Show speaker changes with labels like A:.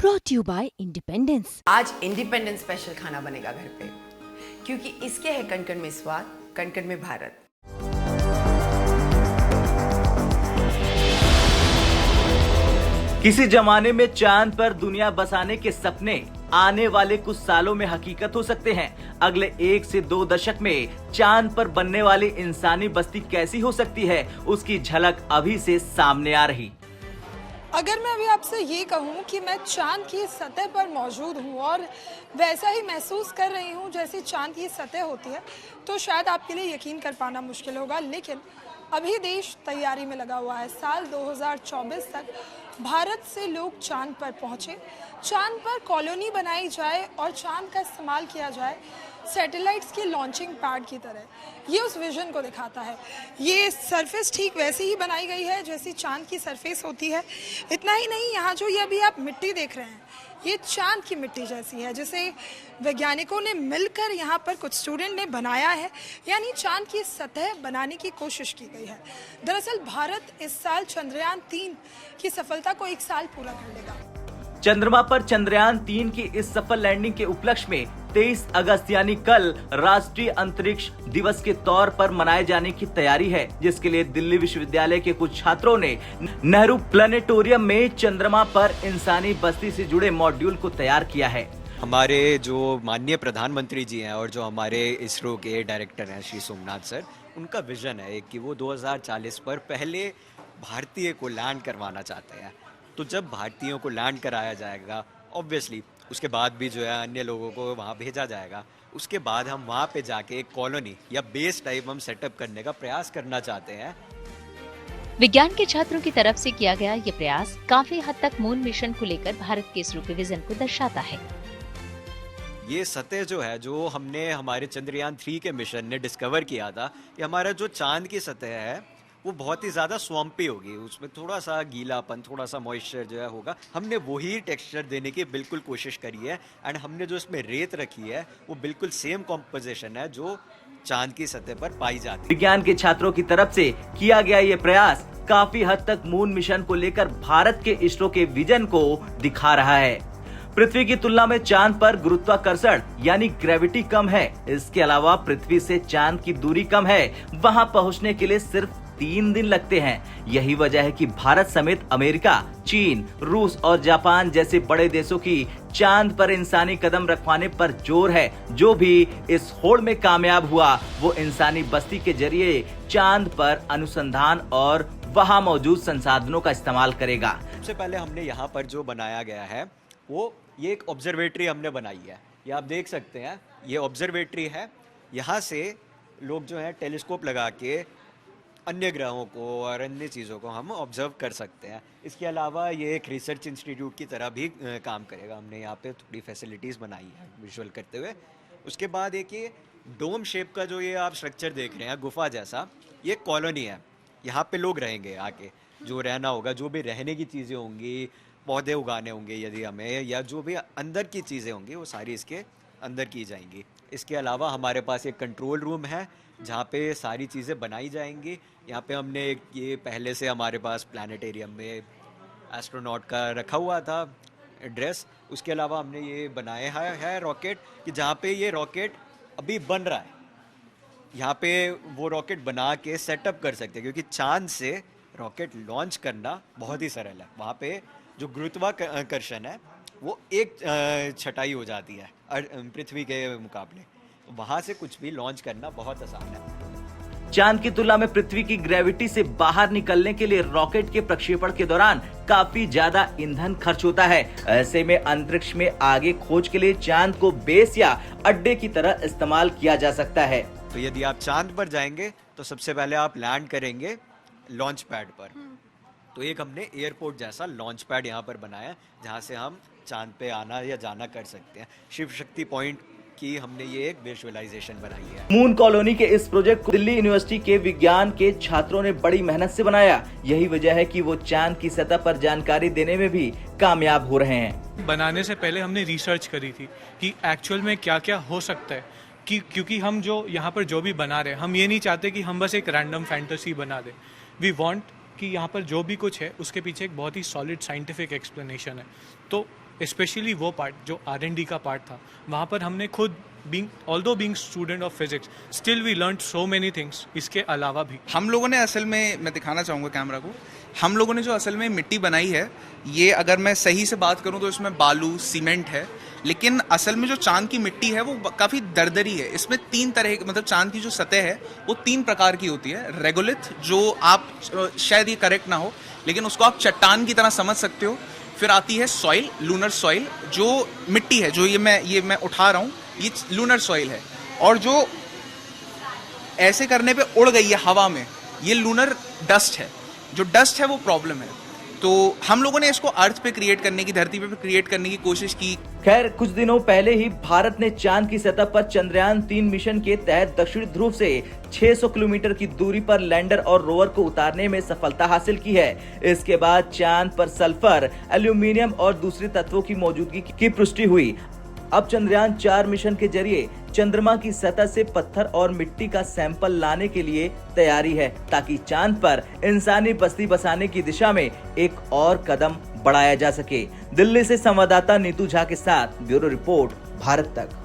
A: brought you by Independence।
B: आज independence special खाना बनेगा घर पे, क्योंकि इसके है कण कण में स्वाद, कण कण में भारत।
C: किसी जमाने में चांद पर दुनिया बसाने के सपने आने वाले कुछ सालों में हकीकत हो सकते हैं। अगले 1 से 2 दशक में चांद पर बनने वाली इंसानी बस्ती कैसी हो सकती है, उसकी झलक अभी से सामने आ रही।
D: अगर मैं अभी आपसे ये कहूँ कि मैं चांद की सतह पर मौजूद हूँ और वैसा ही महसूस कर रही हूँ जैसे चांद की सतह होती है, तो शायद आपके लिए यकीन कर पाना मुश्किल होगा। लेकिन अभी देश तैयारी में लगा हुआ है। साल 2024 तक भारत से लोग चांद पर पहुँचे, चांद पर कॉलोनी बनाई जाए और चांद का इस्तेमाल किया जाए सैटेलाइट्स के लॉन्चिंग पैड की तरह। ये उस विजन को दिखाता है। ये सरफेस ठीक वैसी ही बनाई गई है जैसी चांद की सरफेस होती है। इतना ही नहीं, यहाँ जो ये अभी आप मिट्टी देख रहे हैं, ये चांद की मिट्टी जैसी है, जिसे वैज्ञानिकों ने मिलकर यहाँ पर कुछ स्टूडेंट ने बनाया है, यानी चांद की सतह बनाने की कोशिश की गई है। दरअसल भारत इस साल चंद्रयान 3 की सफलता को 1 साल पूरा कर लेगा।
C: चंद्रमा पर चंद्रयान 3 की इस सफल लैंडिंग के उपलक्ष्य में 23 अगस्त यानी कल राष्ट्रीय अंतरिक्ष दिवस के तौर पर मनाए जाने की तैयारी है, जिसके लिए दिल्ली विश्वविद्यालय के कुछ छात्रों ने नेहरू प्लानिटोरियम में चंद्रमा पर इंसानी बस्ती से जुड़े मॉड्यूल को तैयार किया है।
E: हमारे जो माननीय प्रधानमंत्री जी हैं और जो हमारे इसरो के डायरेक्टर हैं श्री सोमनाथ सर, उनका विजन है कि वो 2040 पर पहले भारतीय को लैंड करवाना चाहते हैं। तो जब भारतीयों को लैंड कराया जाएगा, ऑब्वियसली उसके बाद भी जो है अन्य लोगों को वहाँ भेजा जाएगा। उसके बाद हम वहाँ पे जाके एक कॉलोनी या बेस टाइप हम सेटअप करने का प्रयास करना चाहते हैं।
F: विज्ञान के छात्रों की तरफ से किया गया ये प्रयास काफी हद तक मून मिशन को लेकर भारत के इसरो के विजन को दर्शाता है।
E: ये सतह जो है, जो हमने हमारे चंद्रयान 3 के मिशन ने डिस्कवर किया था कि हमारा जो चांद की सतह है वो बहुत ही ज़्यादा स्वम्पी होगी, उसमें थोड़ा सा गीलापन, थोड़ा सा मॉइस्चर जो है होगा। हमने वही टेक्सचर देने की बिल्कुल कोशिश करी है एंड हमने जो इसमें रेत रखी है वो बिल्कुल सेम कॉम्पोजिशन है जो चांद की सतह पर पाई जाती है।
C: विज्ञान के छात्रों की तरफ से किया गया ये प्रयास काफी हद तक मून मिशन को लेकर भारत के इसरो के विजन को दिखा रहा है। पृथ्वी की तुलना में चांद पर गुरुत्वाकर्षण यानी ग्रेविटी कम है। इसके अलावा पृथ्वी से चांद की दूरी कम है। वहां पहुंचने के लिए सिर्फ 3 दिन लगते हैं। यही वजह है कि भारत समेत अमेरिका, चीन, रूस और जापान जैसे बड़े देशों की चांद पर इंसानी कदम रखवाने पर जोर है। जो भी इस होड़ में कामयाब हुआ वो इंसानी बस्ती के जरिए चांद पर अनुसंधान और वहां मौजूद संसाधनों का इस्तेमाल करेगा।
E: सबसे पहले हमने यहाँ पर जो बनाया गया है वो ये एक ऑब्जर्वेटरी हमने बनाई है। ये आप देख सकते हैं, ये ऑब्जर्वेटरी है। यहाँ से लोग जो है टेलीस्कोप लगा के अन्य ग्रहों को और अन्य चीज़ों को हम ऑब्जर्व कर सकते हैं। इसके अलावा ये एक रिसर्च इंस्टीट्यूट की तरह भी काम करेगा। हमने यहाँ पे थोड़ी फैसिलिटीज़ बनाई है विजुअल करते हुए। उसके बाद एक ये डोम शेप का जो ये आप स्ट्रक्चर देख रहे हैं, गुफा जैसा, ये कॉलोनी है। यहाँ पे लोग रहेंगे आके, जो रहना होगा, जो भी रहने की चीज़ें होंगी, पौधे उगाने होंगे यदि हमें, या जो भी अंदर की चीज़ें होंगी वो सारी इसके अंदर की जाएंगी। इसके अलावा हमारे पास एक कंट्रोल रूम है जहाँ पे सारी चीज़ें बनाई जाएंगी। यहाँ पे हमने एक ये पहले से हमारे पास प्लानिटेरियम में एस्ट्रोनॉट का रखा हुआ था ड्रेस। उसके अलावा हमने ये बनाया है रॉकेट, कि जहाँ पे ये रॉकेट अभी बन रहा है, यहाँ पे वो रॉकेट बना के सेटअप कर सकते हैं, क्योंकि चांद से रॉकेट लॉन्च करना बहुत ही सरल है। वहाँ पे जो गुरुत्वाकर्षण है वो एक छटाई हो जाती है पृथ्वी के मुकाबले। वहाँ से कुछ भी लॉन्च करना बहुत आसान है।
C: चांद की तुलना में पृथ्वी की ग्रेविटी से बाहर निकलने के लिए रॉकेट के प्रक्षेपण के दौरान काफी ज्यादा ईंधन खर्च होता है। ऐसे में अंतरिक्ष में आगे खोज के लिए चांद को बेस या अड्डे की तरह इस्तेमाल किया जा सकता है।
E: तो यदि आप चांद पर जाएंगे तो सबसे पहले आप लैंड करेंगे लॉन्च पैड पर। तो एक हमने एयरपोर्ट जैसा लॉन्च पैड यहाँ पर बनाया, जहाँ से हम चांद पे आना या जाना कर सकते हैं। शिव शक्ति पॉइंट की हमने ये एक विजुअलाइजेशन बनाई है।
C: मून कॉलोनी के इस प्रोजेक्ट को दिल्ली यूनिवर्सिटी के विज्ञान के छात्रों ने बड़ी मेहनत से बनाया। यही वजह है कि वो चांद की सतह पर जानकारी देने में भी कामयाब हो रहे हैं।
G: बनाने से पहले हमने रिसर्च करी थी कि एक्चुअल में क्या क्या हो सकता है, क्योंकि हम जो यहाँ पर जो भी बना रहे हैं, हम ये नहीं चाहते कि हम बस एक रैंडम फैंटेसी बना दें। वी वांट कि यहाँ पर जो भी कुछ है उसके पीछे एक बहुत ही सॉलिड साइंटिफिक एक्सप्लेनेशन है। तो स्पेशली वो पार्ट जो R&D का पार्ट था, वहाँ पर हमने खुद although being student of physics, still we learned so many things. इसके अलावा भी
H: हम लोगों ने असल में, मैं दिखाना चाहूँगा कैमरा को, हम लोगों ने जो असल में मिट्टी बनाई है, ये अगर मैं सही से बात करूँ तो इसमें बालू, सीमेंट है, लेकिन असल में जो चांद की मिट्टी है वो काफ़ी दरदरी है। इसमें 3 तरह, मतलब चांद की जो सतह है वो 3 प्रकार की होती है। रेगोलिथ, जो आप शायद ये करेक्ट ना हो लेकिन उसको आप चट्टान की तरह समझ सकते हो। फिर आती है सॉइल, लूनर सॉइल, जो मिट्टी है, जो ये मैं उठा रहा हूँ, ये लूनर सॉइल है, और जो ऐसे करने पे उड़ गई है हवा में, ये लूनर डस्ट है। जो डस्ट है वो प्रॉब्लम है। तो हम लोगों ने इसको अर्थ पे क्रिएट करने की, धरती पे क्रिएट करने की कोशिश की।
C: खैर, कुछ दिनों पहले ही भारत ने चांद की सतह पर चंद्रयान 3 मिशन के तहत दक्षिण ध्रुव से 600 किलोमीटर की दूरी पर लैंडर और रोवर को उतारने में सफलता हासिल की है। इसके बाद चांद पर सल्फर, एल्यूमिनियम और दूसरे तत्वों की मौजूदगी की पुष्टि हुई। अब चंद्रयान 4 मिशन के जरिए चंद्रमा की सतह से पत्थर और मिट्टी का सैंपल लाने के लिए तैयारी है, ताकि चांद पर इंसानी बस्ती बसाने की दिशा में एक और कदम बढ़ाया जा सके। दिल्ली से संवाददाता नीतू झा के साथ ब्यूरो रिपोर्ट, भारत तक।